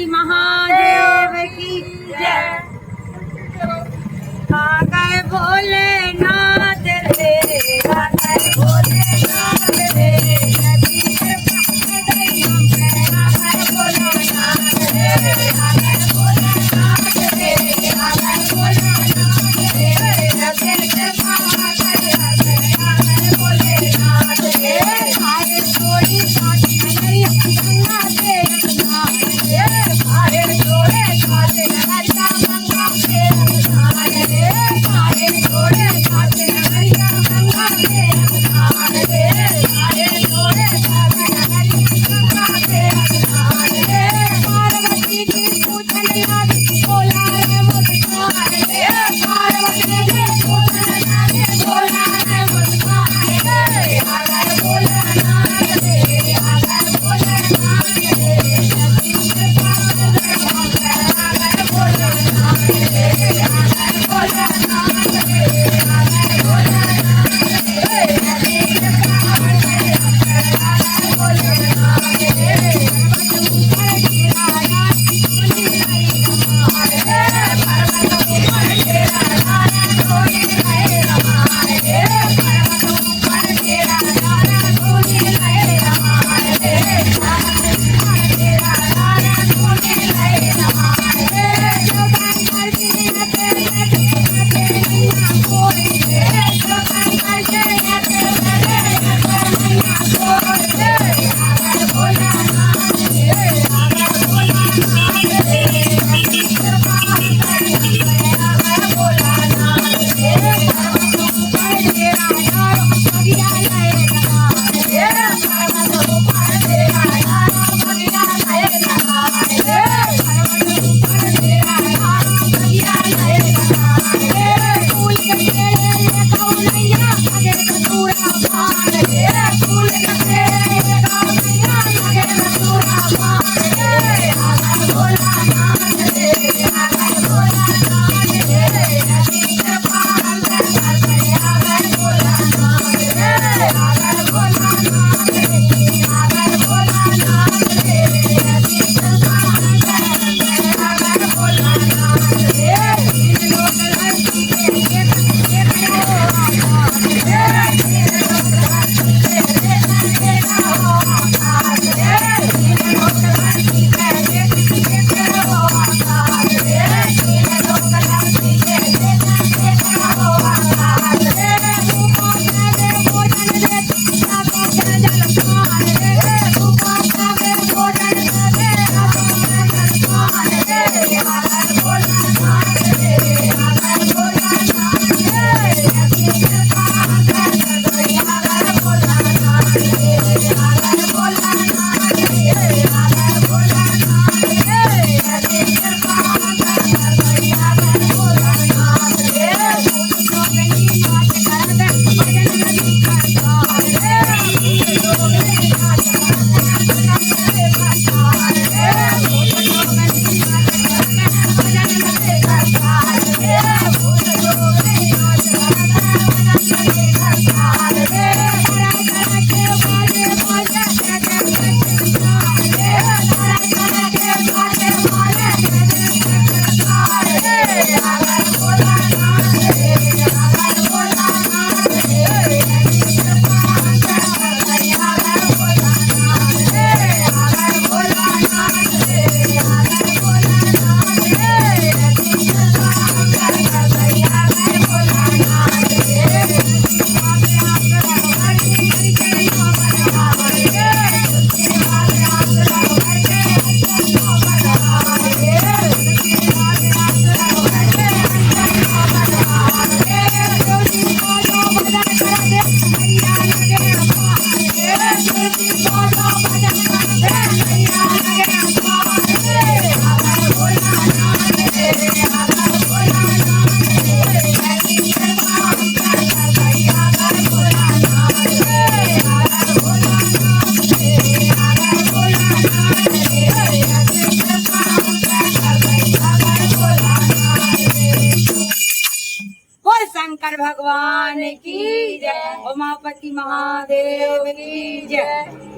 उमापति महादेव की जय। आ गए भोलेनाथ रे, आ गए भोलेनाथ रे, नदी के पार गई हम पे, आ गए भोलेनाथ रे, आ गए भोलेनाथ रे, आ गए भोलेनाथ रे, नदी के पार गई हम पे, आ गए भोलेनाथ रे। आए थोड़ी साथी नहीं गंगा से स्नान रे, आए थोड़े साथी नगरिया गंगा से स्नान रे, आए थोड़े साथी नगरिया गंगा से स्नान रे, आए थोड़े साथी नगरिया गंगा से स्नान रे। पार्वती जी पूछन लागी बोला रे मुस्कान रे, पार्वती जी पूछन लागी बोला रे मुस्कान रे, आ गए भोलेनाथ रे, आ गए भोलेनाथ रे, नदी के पार गए हम पे, आ गए भोलेनाथ रे, आ गए भोलेनाथ रे, आ गए भोलेनाथ रे, नदी के पार गए हम पे, आ गए भोलेनाथ रे। पर्वत ऊपर तेरा नाथ सुनी नहीं रमान रे, पर्वत ऊपर तेरा नाथ सुनी नहीं रमान रे, पर्वत ऊपर तेरा नाथ सुनी नहीं रमान रे, पर्वत ऊपर तेरा नाथ सुनी नहीं रमान रे। जो शंकर जी तेरे नैया कोई रे, जो शंकर जी तेरे नैया कोई रे, आ गए भोलेनाथ रे, आ गए भोलेनाथ रे, नदी के पार गए हम पे, आ गए भोलेनाथ रे। पर्वत ऊपर तेरा नाथ बगिया लय लगान रे, पर्वत ऊपर तेरा नाथ बगिया लय लगान रे, पर्वत ऊपर तेरा नाथ बगिया लय लगान रे। फूल के पेड़ लगाओ नैया लगे कसूरा पान रे, फूल के पेड़ लगाओ नैया लगे कसूरा पान रे, आ गए भोलेनाथ रे, आ गए भोलेनाथ रे, नदी के पार गए हम पे, आ गए भोलेनाथ रे, आ गए भोलेनाथ रे, आ गए भोलेनाथ रे, नदी के पार गए हम पे, आ गए भोलेनाथ रे। तीन लोग लड़की के एक हो आकाश रे, तीन लोग लड़की के एक हो आकाश रे, तीन लोग लड़की के एक हो आकाश रे, तीन लोग लड़की के एक हो आकाश रे। भूखा खावे भोजन दे आंखों के जलपान रे, भूखा खावे भोजन दे आंखों के जलपान रे, आ गए भोलेनाथ रे, आ गए भोलेनाथ रे, नदी के पार गए हम पे, आ गए भोलेनाथ रे, आ गए भोलेनाथ रे, आ गए भोलेनाथ रे, नदी के पार गए हम पे, आ गए भोलेनाथ रे। भूत जोगनी नाच करबे भजन नदी का तार रे, भूत जोगनी नाच करबे भजन नदी का तार रे, भूत जोगनी नाच करबे भजन नदी का तार रे, भूत जोगनी नाच करबे भजन नदी का तार रे। तरह तरह के बाजे बाजे तेरे तार रे, तरह तरह के बाजे बाजे तेरे तार रे, आ गए भोलेनाथ रे, आ गए भोलेनाथ रे, नदी के पार गए हम पे, आ गए भोलेनाथ रे, आ गए भोलेनाथ रे, आ गए भोलेनाथ रे, नदी के पार गए हम पे, आ गए भोलेनाथ रे। उसके बाद आप रहो घर के करके नो बरहार रे, उसके बाद आप रहो घर के करके नो बरहार रे, उसके बाद आप रहो घर के करके नो बरहार रे। तुलसी को जो भजन कर दे मैया लगे अपार रे, तुलसी को जो भजन कर दे मैया लगे अपार रे, आ गए भोलेनाथ रे, आ गए भोलेनाथ रे, नदी के पार गए हम पे, आ गए भोलेनाथ रे, आ गए भोलेनाथ रे, आ गए भोलेनाथ रे, नदी के पार गए हम पे, आ गए भोलेनाथ रे। बोल शंकर भगवान की जय, उमापति महादेव की जय।